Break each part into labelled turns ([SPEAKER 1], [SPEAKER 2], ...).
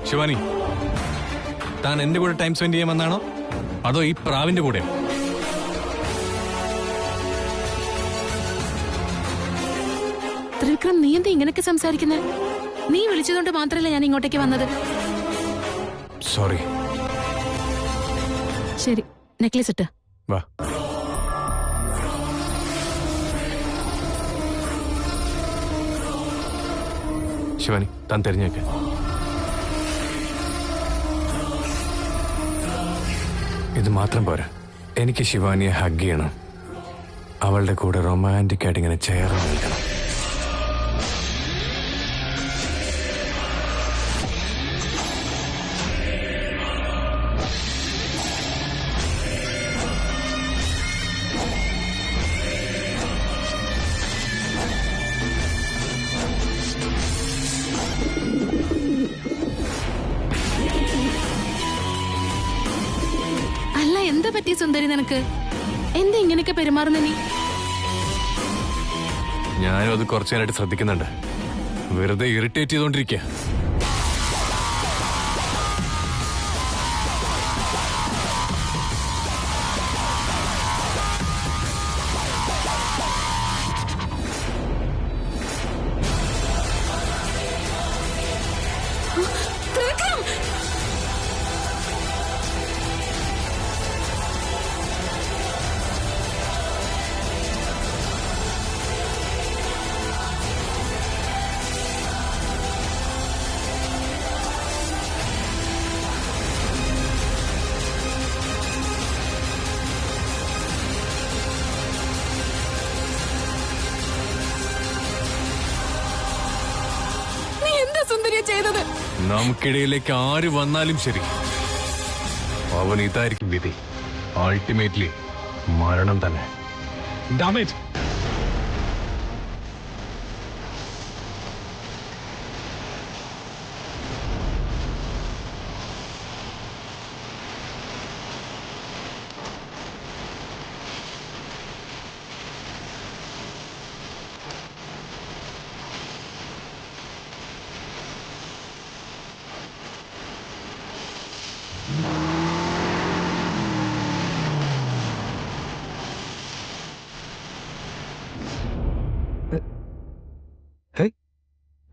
[SPEAKER 1] ശിവാനി, താൻ എന്റെ കൂടെ ടൈം സ്പെൻഡ് ചെയ്യാമെന്നാണോ അതോ ഈ പ്രാവിന്റെ കൂടെ?
[SPEAKER 2] ത്രിവിക്രം, നീ എന്താ ഇങ്ങനെയൊക്കെ സംസാരിക്കുന്നത്? നീ വിളിച്ചതുകൊണ്ട് മാത്രമല്ല ഞാൻ ഇങ്ങോട്ടേക്ക് വന്നത്.
[SPEAKER 1] സോറി.
[SPEAKER 2] ശരി, നെക്ലേസ് ഇട്ട്
[SPEAKER 1] വാ. ശിവാനി, താൻ തിരഞ്ഞേക്ക്. ഇത് മാത്രം പോരാ, എനിക്ക് ശിവാനിയെ ഹഗ് ചെയ്യണം. അവളുടെ കൂടെ റൊമാൻറ്റിക് ആയിട്ട് ഇങ്ങനെ ചേർന്ന് നിൽക്കണം.
[SPEAKER 2] എന്താ പറ്റി സുന്ദരി നിനക്ക്? എന്താ ഇങ്ങനെയൊക്കെ പെരുമാറുന്ന നീ?
[SPEAKER 1] ഞാനും അത് കുറച്ചു നേരമായിട്ട് ശ്രദ്ധിക്കുന്നുണ്ട്. വെറുതെ ഇറിറ്റേറ്റ് ചെയ്തോണ്ടിരിക്കുക. നമുക്കിടയിലേക്ക് ആര് വന്നാലും ശരി, അവൻ ഇതായിരിക്കും വിധി. അൾട്ടിമേറ്റ്ലി മരണം തന്നെ. ഡാമേജ്.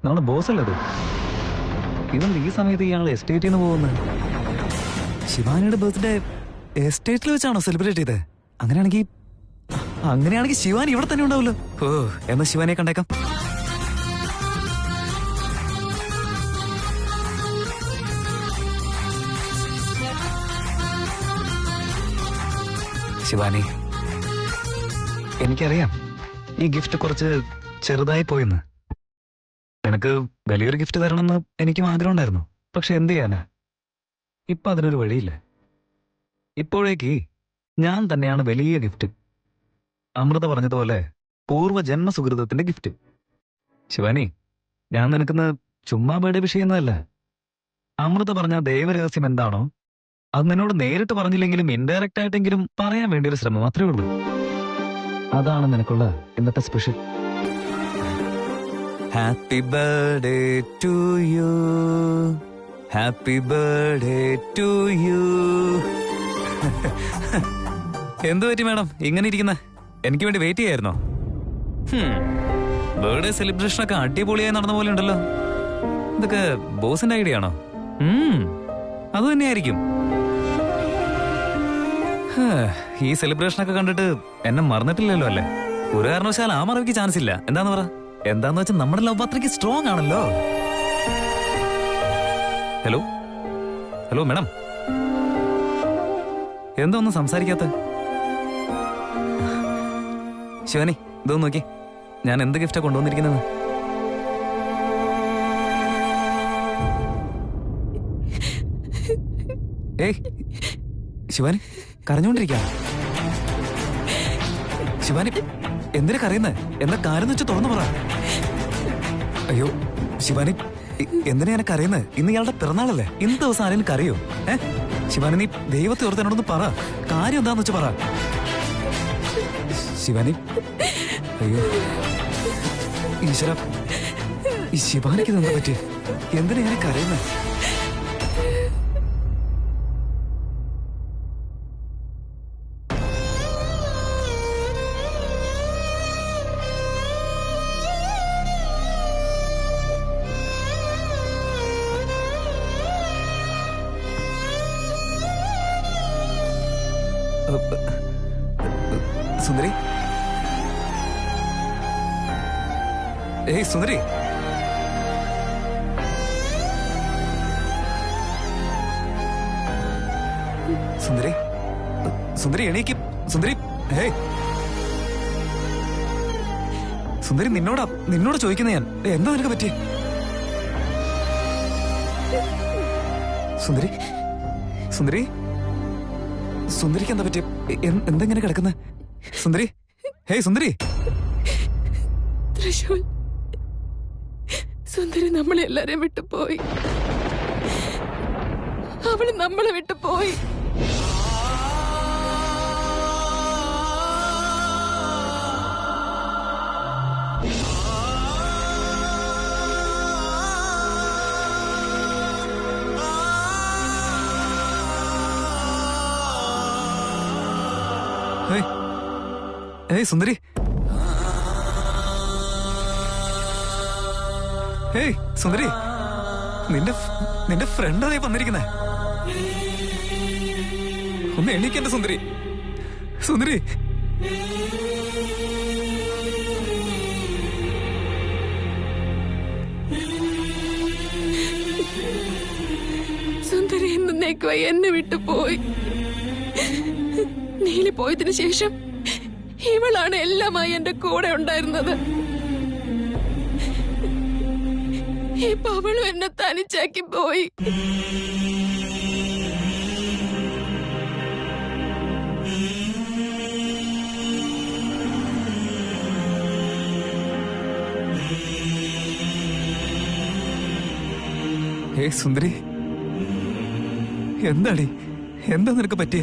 [SPEAKER 3] നമ്മുടെ ബോസ് അല്ലത്. ഇതെന്ത് ഈ സമയത്ത് ഇയാൾ എസ്റ്റേറ്റിൽ നിന്ന് പോകുന്നത്? ശിവാനിയുടെ ബർത്ത്ഡേ എസ്റ്റേറ്റിൽ വെച്ചാണോ സെലിബ്രേറ്റ് ചെയ്തത്? അങ്ങനെയാണെങ്കിൽ ശിവാനി ഇവിടെ തന്നെ ഉണ്ടാവല്ലോ. ഓ, എന്നാ ശിവാനിയെ കണ്ടേക്കാം. ശിവാനി, എനിക്കറിയാം ഈ ഗിഫ്റ്റ് കുറച്ച് ചെറുതായി പോയെന്ന്. നിനക്ക് വലിയൊരു ഗിഫ്റ്റ് തരണമെന്ന് എനിക്കും ആഗ്രഹം ഉണ്ടായിരുന്നു. പക്ഷെ എന്ത് ചെയ്യാനാ, ഇപ്പൊ അതിനൊരു വഴിയില്ല. ഇപ്പോഴേക്ക് ഞാൻ തന്നെയാണ് വലിയ ഗിഫ്റ്റ്. അമൃത പറഞ്ഞതുപോലെ പൂർവ്വജന്മ സുഹൃതത്തിന്റെ ഗിഫ്റ്റ്. ശിവാനി, ഞാൻ നിനക്കുന്ന് ചുമ്മാ ബേഡേ വിഷയൊന്നുമല്ല. അമൃത പറഞ്ഞ ദൈവരഹസ്യം എന്താണോ അത് നിന്നോട് നേരിട്ട് പറഞ്ഞില്ലെങ്കിലും ഇൻഡയറക്റ്റ് ആയിട്ടെങ്കിലും പറയാൻ വേണ്ടി ഒരു ശ്രമം മാത്രമേ ഉള്ളൂ. അതാണ് നിനക്കുള്ള ഇന്നത്തെ special. Happy birthday to you, happy birthday to you. എന്തു പറ്റി മാഡം ഇങ്ങനെ ഇരിക്കുന്ന? എനിക്ക് വേണ്ടി വെയിറ്റ് ചെയ്യായിരുന്നോ? ബർത്ത്ഡേ സെലിബ്രേഷനൊക്കെ അടിപൊളിയായി നടന്ന പോലെ ഉണ്ടല്ലോ. ഇതൊക്കെ ബോസിന്റെ ഐഡിയ ആണോ? അത് തന്നെയായിരിക്കും. ഈ സെലിബ്രേഷനൊക്കെ കണ്ടിട്ട് എന്നെ മറന്നിട്ടില്ലല്ലോ അല്ലേ? ഒരു കാരണവശാൽ ആ മറവിക്ക് ചാൻസ് ഇല്ല. എന്താന്ന് പറ? എന്താന്ന് വെച്ചാൽ നമ്മുടെ ലവ് അത്രയ്ക്ക് സ്ട്രോങ് ആണല്ലോ. ഹലോ ഹലോ മാഡം, എന്താ ഒന്നും സംസാരിക്കാത്ത? ശിവാനി, ഇതൊന്ന് നോക്കി, ഞാൻ എന്ത് ഗിഫ്റ്റാ കൊണ്ടുവന്നിരിക്കുന്നത്. ഏയ് ശിവാനി, കരഞ്ഞോണ്ടിരിക്കാ? ശിവാനി, എന്തിനാ കരയുന്നത്? എന്താ കാര്യം വെച്ച് തുറന്നു പറ. അയ്യോ ശിവാനി, എന്തിനാ എന്നെ കരയുന്നത്? ഇന്ന് ഇയാളുടെ പിറന്നാളല്ലേ? ഇന്ന് ദിവസം ആരെങ്കിലും കരയോ? ശിവാനി, നീ ദൈവത്തെ ഓർത്ത് എന്നോടൊന്ന് പറ. കാര്യം എന്താന്ന് വെച്ച് പറ. ശിവാനി, അയ്യോ ഈശ്വര, ഈ ശിവാനിക്ക് എന്താ പറ്റി? എന്തിനാ ഇങ്ങനെ കരയുന്നത്? സുന്ദരി, ഏയ് സുന്ദരി, സുന്ദരി, സുന്ദരി എണീക്ക്. സുന്ദരി, ഹേയ് സുന്ദരി, നിന്നോട് ചോദിക്കുന്ന ഞാൻ. എന്താ നിനക്ക് പറ്റി? സുന്ദരി, സുന്ദരി, സുന്ദരിക്ക് എന്താ പറ്റി? എന്തെങ്ങനെ കിടക്കുന്ന? സുന്ദരി, ഹേയ് സുന്ദരി.
[SPEAKER 2] തൃശൂൽ, സുന്ദരി നമ്മളെ എല്ലാരെയും വിട്ടു പോയി. അവള് നമ്മളെ വിട്ടു പോയി.
[SPEAKER 3] ഏയ് സുന്ദരി, ഏയ് സുന്ദരി, നിന്റെ ഫ്രണ്ടായി വന്നിരിക്കുന്നേ. ഒന്ന് എണീക്കെന്റെ സുന്ദരി. സുന്ദരി,
[SPEAKER 2] സുന്ദരി എന്നേക്കുമായി എന്നെ വിട്ടു പോയി. നീലി പോയതിനു ശേഷം ഇവളാണ് എല്ലാമായി എന്റെ കൂടെ ഉണ്ടായിരുന്നത്. ഇപ്പൊ അവളും എന്നെ തനിച്ചാക്കി പോയി.
[SPEAKER 3] ഏയ് സുന്ദരി, എന്താടി? എന്താ നിനക്ക് പറ്റിയ?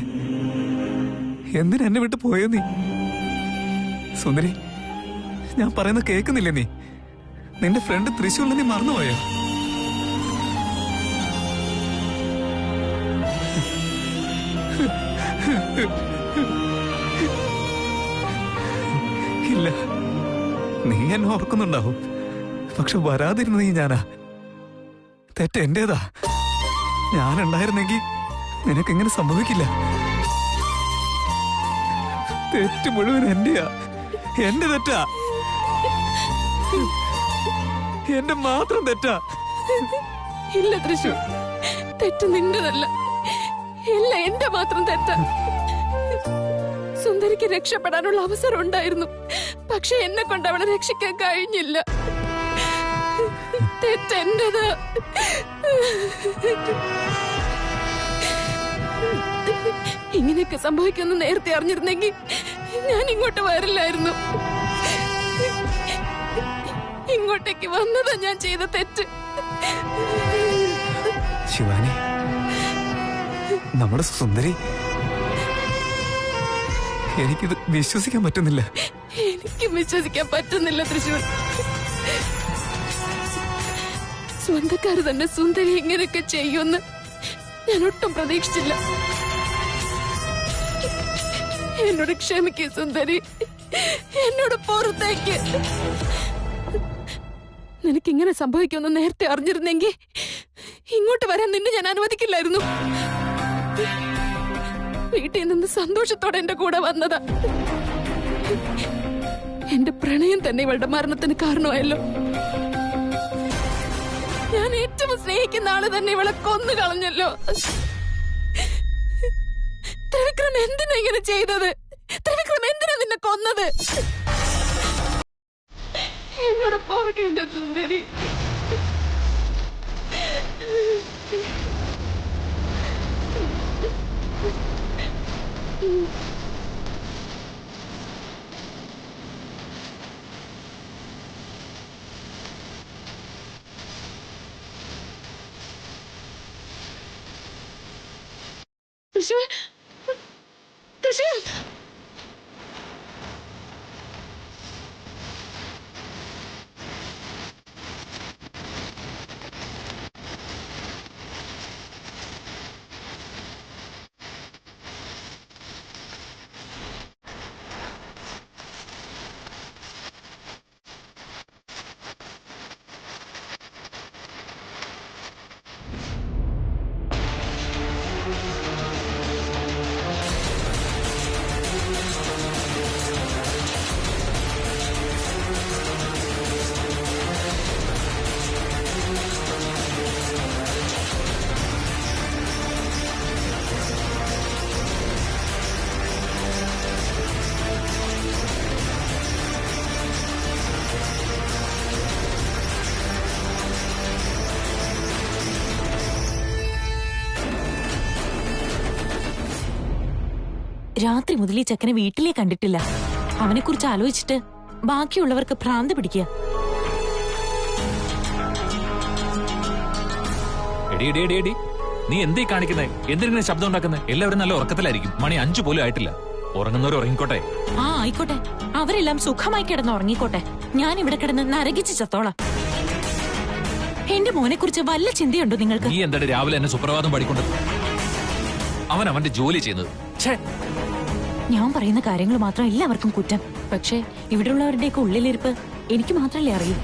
[SPEAKER 3] എന്തിനാ എന്നെ വിട്ട് പോയോ നീ? സുന്ദരി, ഞാൻ പറയുന്നത് കേൾക്കുന്നില്ലേ നീ? നിന്റെ ഫ്രണ്ട് തൃശ്ശൂരിൽ നീ മറന്നുപോയോ? ഇല്ല, നീ എന്നെ ഓർക്കുന്നുണ്ടാവും. പക്ഷെ വരാതിരുന്ന നീ ഞാനാ. തെറ്റ് എന്റേതാ. ഞാനുണ്ടായിരുന്നെങ്കിൽ നിനക്കിങ്ങനെ സംഭവിക്കില്ല. തെറ്റ് മുഴുവൻ എന്റെയാ. എന്റെ തെറ്റാ. എന്റെ മാത്രം തെറ്റാ.
[SPEAKER 2] ഇല്ല തൃശൂർ, തെറ്റ് നിന്റെതല്ല. എല്ലാം എന്റെ മാത്രം തെറ്റാ. സുന്ദരിക്ക് രക്ഷപ്പെടാനുള്ള അവസരം ഉണ്ടായിരുന്നു. പക്ഷെ എന്നെ കൊണ്ട് അവളെ രക്ഷിക്കാൻ കഴിഞ്ഞില്ല. തെറ്റെന്റെതാ. ഇങ്ങനെയൊക്കെ സംഭവിക്കുമെന്ന് നേരത്തെ അറിഞ്ഞിരുന്നെങ്കിൽ ഞാൻ ഇങ്ങോട്ട് വരില്ലായിരുന്നു. ഇങ്ങോട്ടേക്ക് വന്നതാ ഞാൻ ചെയ്ത തെറ്റ്.
[SPEAKER 3] ശിവാനി, നമ്മുടെ സുന്ദരി, എനിക്കിത് വിശ്വസിക്കാൻ പറ്റുന്നില്ല.
[SPEAKER 2] എനിക്കും വിശ്വസിക്കാൻ പറ്റുന്നില്ല തൃശൂർ. സ്വന്തക്കാര് തന്നെ സുന്ദരി ഇങ്ങനെയൊക്കെ ചെയ്യുമെന്ന് ഞാൻ ഒട്ടും പ്രതീക്ഷിച്ചില്ല. എന്നോട് ക്ഷമിക്കൂ സുന്ദരി, എന്നോട് പുറത്തേക്ക്. നിനക്കിങ്ങനെ സംഭവിക്കുമെന്ന് നേരത്തെ അറിഞ്ഞിരുന്നെങ്കിൽ ഇങ്ങോട്ട് വരാൻ നിന്നെ ഞാൻ അനുവദിക്കില്ലായിരുന്നു. വീട്ടിൽ നിന്ന് സന്തോഷത്തോടെ എന്റെ കൂടെ വന്നതാ. എന്റെ പ്രണയം തന്നെ ഇവളുടെ മരണത്തിന് കാരണമായല്ലോ. ഞാൻ ഏറ്റവും സ്നേഹിക്കുന്ന ആള് തന്നെ ഇവളെ കൊന്നു കളഞ്ഞല്ലോ. ത്രിവിക്രം എന്തിനാ ഇങ്ങനെ ചെയ്തത്? ത്രിവിക്രം എന്തിനാ നിന്നെ കൊന്നത്? എന്നോട് പോകേണ്ട സുന്ദരി. തൃശ്ശൂർ, തൃശ്ശൂർ.
[SPEAKER 4] രാത്രി മുതൽ ഈ ചെക്കനെ വീട്ടിലേ കണ്ടിട്ടില്ല. അവനെ കുറിച്ച് ആലോചിച്ചിട്ട് ബാക്കിയുള്ളവർക്ക് ഭ്രാന്ത് പിടിക്കുക.
[SPEAKER 5] എടി എടി എടി എടി, നീ എന്തീ കാണിക്കുന്നേ? എന്തിനെ ശബ്ദം ഉണ്ടാക്കുന്നത്? എല്ലാവരും നല്ല ഉറക്കത്തിലായിരിക്കും. മണി 5 പോലും ആയിട്ടില്ല. ഉറങ്ങുന്നവർ ഉറങ്ങിക്കോട്ടെ.
[SPEAKER 4] ആ ആയിക്കോട്ടെ, അവരെല്ലാം സുഖമായി കിടന്ന് ഉറങ്ങിക്കോട്ടെ. ഞാൻ ഇവിടെ കിടന്ന് നരകിച്ച് ചത്തോളാം. എന്റെ മോനെ കുറിച്ച് വല്ല ചിന്തയുണ്ടോ നിങ്ങൾക്ക്?
[SPEAKER 5] നീ എന്താണ് രാവിലെ എന്നെ സുപ്രഭാതം പഠിക്കൊണ്ടത്? അവൻ അവന്റെ ജോലി ചെയ്യുന്നത്.
[SPEAKER 4] ഞാൻ പറയുന്ന കാര്യങ്ങൾ മാത്രം എല്ലാവർക്കും കുറ്റം. പക്ഷേ ഇവിടെയുള്ളവരുടെയൊക്കെ ഉള്ളിലിരിപ്പ് എനിക്ക് മാത്രമല്ലേ അറിയൂ.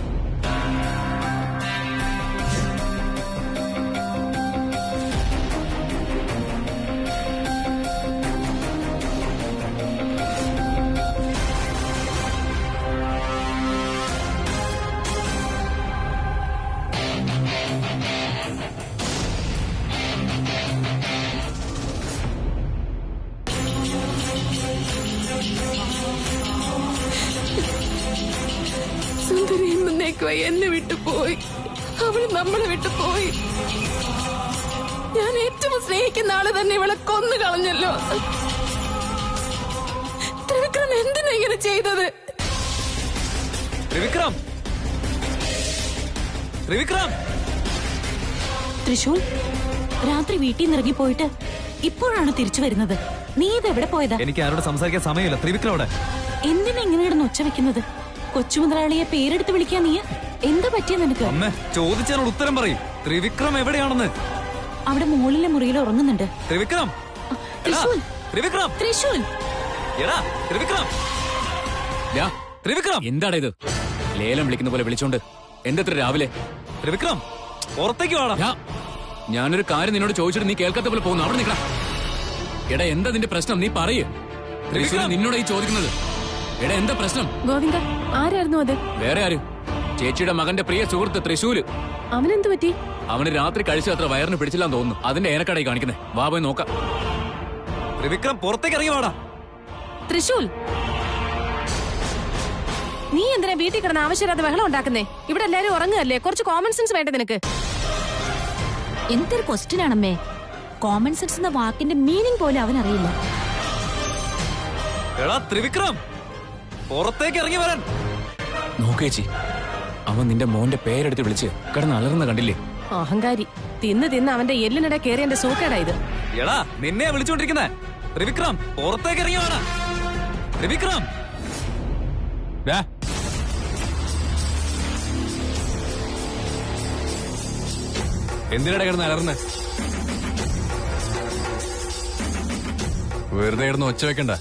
[SPEAKER 2] സുന്ദരി എന്നേക്കുമായി എന്നെ വിട്ടു പോയി. അവൾ നമ്മളെ വിട്ടു പോയി. ഞാൻ ഏറ്റവും സ്നേഹിക്കുന്ന ആള് തന്നെ ഇവളെ കൊന്നു കളഞ്ഞല്ലോ. ത്രിവിക്രം എന്തിനാ ഇങ്ങനെ ചെയ്തത്?
[SPEAKER 5] ത്രിവിക്രം, ത്രിവിക്രം,
[SPEAKER 4] തൃശൂൽ രാത്രി വീട്ടിൽ നിന്ന് ഇറങ്ങിപ്പോയിട്ട് ഇപ്പോഴാണ് തിരിച്ചു വരുന്നത്. നീ ഇതെവിടെ പോയതാ?
[SPEAKER 3] എനിക്ക് ആരോട് സംസാരിക്കാൻ സമയമില്ല. ത്രിവിക്രം അവിടെ.
[SPEAKER 4] എന്തിനാ ഇങ്ങനെ കിടന്ന് ഒച്ച വെക്കുന്നത്? കൊച്ചുമുതലാളിയെ പേരെടുത്ത് വിളിക്കാൻ നീ എന്താ പറ്റിയ നിനക്ക്?
[SPEAKER 3] അമ്മ ചോദിച്ചാൽ ഉത്തരം പറയും. ത്രിവിക്രം എവിടെയാണെന്ന്.
[SPEAKER 4] അവിടെ മുകളിലെ മുറിയിൽ ഉറങ്ങുന്നുണ്ട്.
[SPEAKER 3] ത്രിവിക്രം,
[SPEAKER 4] തൃശൂൽ,
[SPEAKER 3] ത്രിവിക്രം,
[SPEAKER 4] തൃശൂൽ.
[SPEAKER 3] എടാ ത്രിവിക്രം, ത്രിവിക്രം.
[SPEAKER 5] എന്താടാ ഇത്? ലേലം വിളിക്കുന്ന പോലെ വിളിച്ചോണ്ട് എന്തത്ര രാവിലെ?
[SPEAKER 3] ത്രിവിക്രം പുറത്തേക്ക് വാടാ.
[SPEAKER 5] ഞാനൊരു കാര്യം നിന്നോട് ചോദിച്ചിട്ട് നീ കേൾക്കാത്ത പോലെ പോകുന്നു. അവിടെ നിൽക്കണം. എടാ എന്താ നിന്റെ പ്രശ്നം? നീ പറയ്. നിന്നോട് ഈ ചോദിക്കുന്നത്. എടാ എന്താ പ്രശ്നം?
[SPEAKER 2] ഗോവിന്ദ, ആരായിരുന്നു അത്?
[SPEAKER 5] വേറെ ആരും, ചേച്ചിയുടെ മകന്റെ പ്രിയ സുഹൃത്ത് തൃശൂല്.
[SPEAKER 2] അവനെന്ത് പറ്റി?
[SPEAKER 5] അവന് രാത്രി കഴിച്ച അത്ര വയറിന് പിടിച്ചില്ലാന്ന് തോന്നുന്നു. അതിന്റെ ഏനക്കടയി കാണിക്കുന്നേ. വാ പോയി നോക്കാം.
[SPEAKER 3] ത്രിവിക്രം പുറത്തേക്ക് ഇറങ്ങി വാടാ.
[SPEAKER 2] തൃശൂൽ, നീ എന്തിനാ വീട്ടിൽ കിടന്ന് ആവശ്യമില്ലാത്ത ബഹളം ഉണ്ടാക്കുന്നേ? ഇവിടെ എല്ലാരും ഉറങ്ങുകയല്ലേ? കുറച്ച് കോമൺ സെൻസ് വേണ്ട നിനക്ക്?
[SPEAKER 4] എന്തൊരു ക്വസ്റ്റ്യൻ ആണമ്മേ. കോമൺ സെൻസ് എന്ന വാക്കിന്റെ മീനിങ് പോലും അവനറിയില്ല.
[SPEAKER 3] എടാ ത്രിവിക്രം പുറത്തേക്ക് ഇറങ്ങി വരാൻ.
[SPEAKER 5] നോക്കേച്ചി, അവൻ നിന്റെ മോന്റെ പേരെടുത്ത് വിളിച്ച് കിടന്ന് അലർന്ന കണ്ടില്ലേ?
[SPEAKER 2] അഹങ്കാരി. തിന്ന് തിന്ന് അവന്റെ എല്ലിനിടെ കയറി എന്റെ സൂക്കേടാ ഇത്.
[SPEAKER 3] എടാ നിന്നെ വിളിച്ചോണ്ടിരിക്കുന്നേ. ത്രിവിക്രം പുറത്തേക്ക് ഇറങ്ങി വേണം. ത്രിവിക്രം,
[SPEAKER 1] എന്തിനാ കിടന്ന് അലർന്ന്? വെറുതെ കിടന്ന് ഒച്ച വെക്കണ്ട.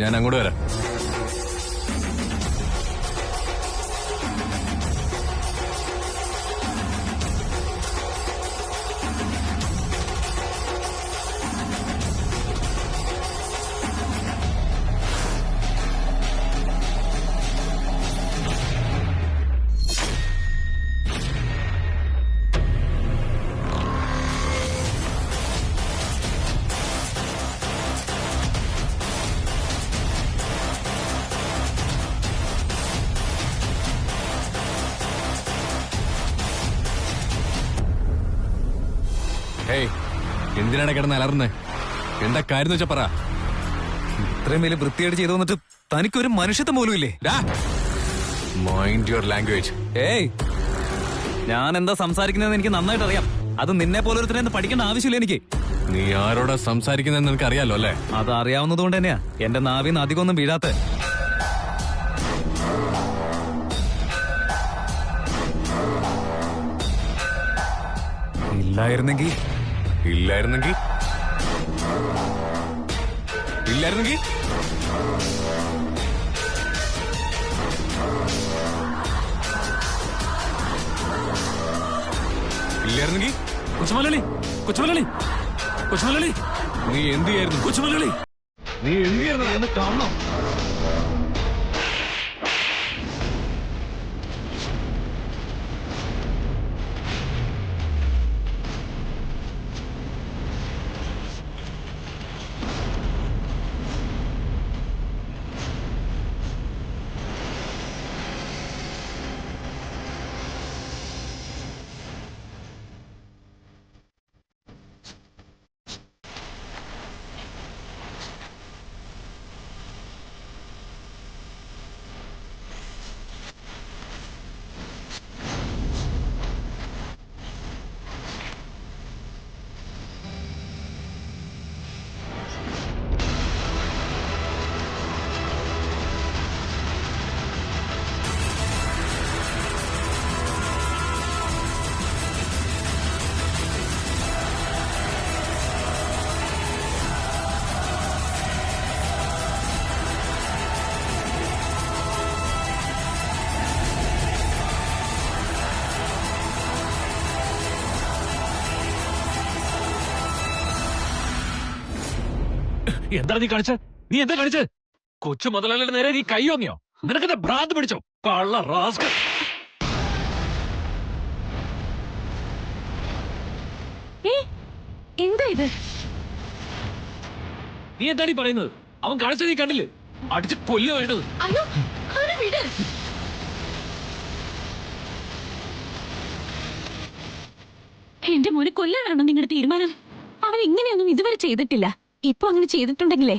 [SPEAKER 1] ഞാൻ അങ്ങോട്ട് വരാം. ഏയ്, എന്തിനാണ് കിടന്ന് അലർന്ന്? എന്താ കാര്യം വെച്ചാ പറ.
[SPEAKER 3] ഇത്രയും വലിയ വൃത്തിയായിട്ട് ചെയ്തു വന്നിട്ട് തനിക്കൊരു മനുഷ്യത്വം പോലും ഇല്ലേ?
[SPEAKER 1] Mind your language.
[SPEAKER 3] ഏയ്, ഞാൻ എന്താ സംസാരിക്കുന്നതെന്ന് എനിക്ക് നന്നായിട്ട് അറിയാം. അത് നിന്നെ പോലൊരുത്തരെ പഠിക്കേണ്ട ആവശ്യമില്ല എനിക്ക്.
[SPEAKER 1] നീ ആരോടാ സംസാരിക്കുന്നതെന്ന് നിനക്ക് അറിയാലോ അല്ലേ?
[SPEAKER 3] അത് അറിയാവുന്നതുകൊണ്ട് തന്നെയാ എന്റെ നാവിന്ന് അധികമൊന്നും വീഴാത്ത. ഇല്ലായിരുന്നെങ്കിൽ
[SPEAKER 1] ഇല്ലായിരുന്നെങ്കിൽ ഇല്ലായിരുന്നെങ്കിൽ ഇല്ലായിരുന്നെങ്കിൽ
[SPEAKER 5] കൊച്ചുമലയാളി, കൊച്ചുമലയാളി, കൊച്ചുമലയാളി,
[SPEAKER 1] നീ എന്ത് ചെയ്യായിരുന്നു?
[SPEAKER 5] കൊച്ചുമലയാളി,
[SPEAKER 1] നീ എന്ത് ചെയ്യുന്നു എന്ന് കാണണം.
[SPEAKER 6] എന്താ നീ കാണിച്ച? നീ എന്താ കാണിച്ച? കൊച്ചു മുതലാളിയുടെ നേരെ നീ കൈ വാങ്ങിയോ? നിനക്കെന്താ ഭ്രാന്ത് പിടിച്ചോ? കള്ള റാസ്കൽ.
[SPEAKER 4] എന്താ ഇത്?
[SPEAKER 6] നീ എന്താണീ പറയുന്നത്? അവൻ കാണിച്ചത് നീ കണ്ടില്ലേ? അടിച്ച് കൊല്ലുക വേണ്ടത്.
[SPEAKER 4] അയ്യോ, അവനെ വിട്. എന്റെ മോനെ കൊല്ലാനാണോ നിങ്ങളുടെ തീരുമാനം? അവൻ ഇങ്ങനെയൊന്നും ഇതുവരെ ചെയ്തിട്ടില്ല. ഇപ്പൊ അങ്ങനെ ചെയ്തിട്ടുണ്ടെങ്കിലേ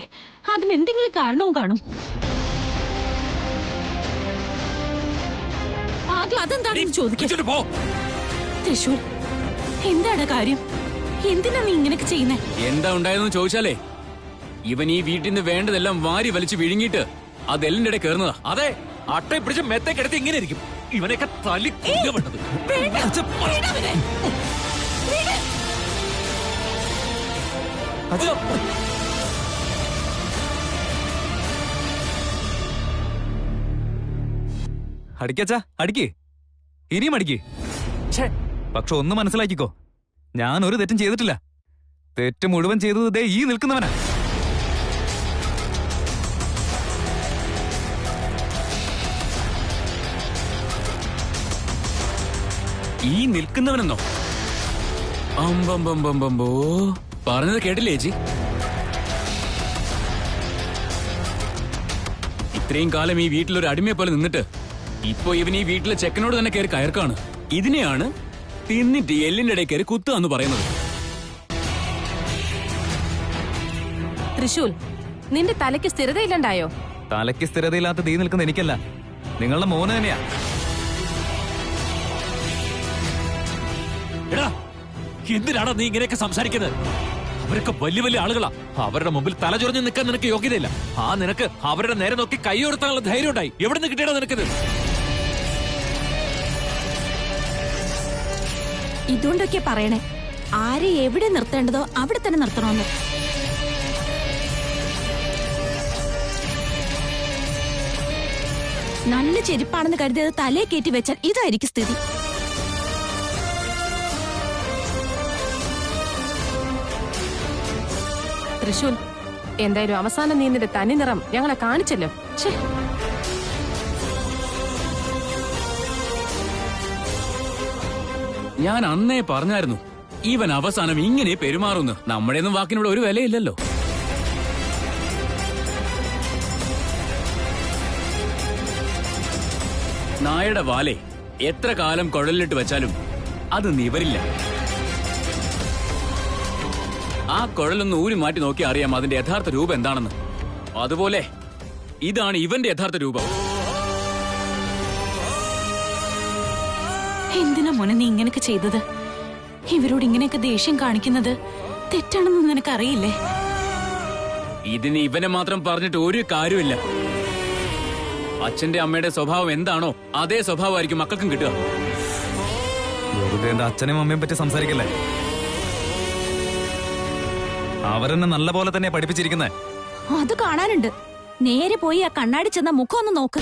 [SPEAKER 4] അതിന് എന്തെങ്കിലും കാരണവും കാണും. ആദ്യം അതെന്താണെന്ന് ചോദിക്കും.
[SPEAKER 6] വിളിച്ചിട്ട് പോ.
[SPEAKER 4] തൃശൂർ, എന്താണ് കാര്യം? എന്തിനാ നീ ഇങ്ങനെയൊക്കെ ചെയ്യുന്നേ?
[SPEAKER 5] എന്താ ഉണ്ടായതെന്ന് ചോദിച്ചാലേ, ഇവൻ ഈ വീട്ടിൽ നിന്ന് വേണ്ടതെല്ലാം വാരി വലിച്ചു വിഴുങ്ങിയിട്ട് അതെല്ലാം ഇടയിൽ കയറുന്നതാ.
[SPEAKER 6] അതെ, അട്ടയെ പിടിച്ച് മെത്തെ കിടത്തി ഇങ്ങനെ ഇരിക്കും. ഇവനെയൊക്കെ തല്ലി കൊല്ലപ്പെട്ടത്.
[SPEAKER 3] അടിക്കച്ചാ, അടിക്ക്, ഇനിയും അടിക്ക്. പക്ഷെ ഒന്ന് മനസ്സിലാക്കിക്കോ, ഞാൻ ഒരു തെറ്റും ചെയ്തിട്ടില്ല. തെറ്റ് മുഴുവൻ ചെയ്തത് ദേ ഈ നിൽക്കുന്നവനാ.
[SPEAKER 5] ഈ നിൽക്കുന്നവനെന്നോ? അമ്പമ്പമ്പമ്പോ, പറഞ്ഞത് കേട്ടില്ലേ ചേച്ചി? ഇത്രയും കാലം ഈ വീട്ടിലൊരു അടിമയെ പോലെ നിന്നിട്ട് ഇപ്പൊ ഇവൻ ഈ വീട്ടിലെ ചെക്കനോട് തന്നെ കയറി കയർക്കാണ്. ഇതിനെയാണ് തിന്നിട്ട് എല്ലിന്റെ ഇടയിൽ കയറി കുത്തുകയെന്ന് പറയുന്നത്.
[SPEAKER 2] തൃശൂൽ, നിന്റെ തലയ്ക്ക് സ്ഥിരതയില്ലണ്ടായോ?
[SPEAKER 3] തലയ്ക്ക് സ്ഥിരതയില്ലാത്ത തീ നിൽക്കുന്ന എനിക്കല്ല, നിങ്ങളുടെ മോന് തന്നെയാ.
[SPEAKER 6] എടാ, എന്തിനാണ് നീ ഇങ്ങനെയൊക്കെ സംസാരിക്കുന്നത്? അവരൊക്കെ വലിയ വലിയ ആളുകളാ. അവരുടെ മുമ്പിൽ തലചൊറിഞ്ഞ് നിൽക്കാൻ നിനക്ക് യോഗ്യതയില്ല. ആ നിനക്ക് അവരുടെ നേരെ നോക്കി കൈ ഉയർത്താനുള്ള ധൈര്യം ഉണ്ടായി. എവിടെ നിന്ന് കിട്ടിയടാ നിനക്കത്?
[SPEAKER 4] ഇതുകൊണ്ടൊക്കെ പറയണേ, ആരെ എവിടെ നിർത്തേണ്ടതോ അവിടെ തന്നെ നിർത്തണമെന്ന്. നല്ല ചെരുപ്പാണെന്ന് കരുതിയത് തലയെ കയറ്റി വെച്ചാൽ ഇതായിരിക്കും സ്ഥിതി.
[SPEAKER 2] തൃശൂൽ, എന്തായാലും അവസാനം നീ നിന്റെ തനി നിറം ഞങ്ങളെ കാണിച്ചല്ലോ. ഛേ,
[SPEAKER 5] ഞാൻ അന്നേ പറഞ്ഞായിരുന്നു ഇവൻ അവസാനം ഇങ്ങനെ പെരുമാറുന്നു. നമ്മുടെ ഒന്നും വാക്കിനോട് ഒരു വിലയില്ലല്ലോ. നായയുടെ വാലെ എത്ര കാലം കുഴലിലിട്ട് വെച്ചാലും അത് നിവരില്ല. ആ കുഴലൊന്ന് ഊരി മാറ്റി നോക്കി അറിയാം അതിന്റെ യഥാർത്ഥ രൂപം എന്താണെന്ന്. അതുപോലെ ഇതാണ് ഇവന്റെ യഥാർത്ഥ രൂപം.
[SPEAKER 4] എന്തിനാ മോനെ നീ ഇങ്ങനെയൊക്കെ ചെയ്തത്? ഇവരോട് ഇങ്ങനെയൊക്കെ ദേഷ്യം കാണിക്കുന്നത് തെറ്റാണെന്ന് നിനക്കറിയില്ലേ?
[SPEAKER 5] ഇതിന് ഇവനെ മാത്രം പറഞ്ഞിട്ട് ഒരു കാര്യമില്ല. അച്ഛന്റെ അമ്മയുടെ സ്വഭാവം എന്താണോ അതേ സ്വഭാവമായിരിക്കും മക്കൾക്കും കിട്ടുക.
[SPEAKER 3] വെറുതെ എന്റെ അച്ഛനെയും അമ്മയും പറ്റി സംസാരിക്കല്ലേ. അവരെന്നെ നല്ല പോലെ തന്നെ പഠിപ്പിച്ചിരിക്കുന്നേ.
[SPEAKER 4] അത് കാണാനുണ്ട്. നേരെ പോയി ആ കണ്ണാടി ചെന്ന മുഖം ഒന്ന് നോക്ക്.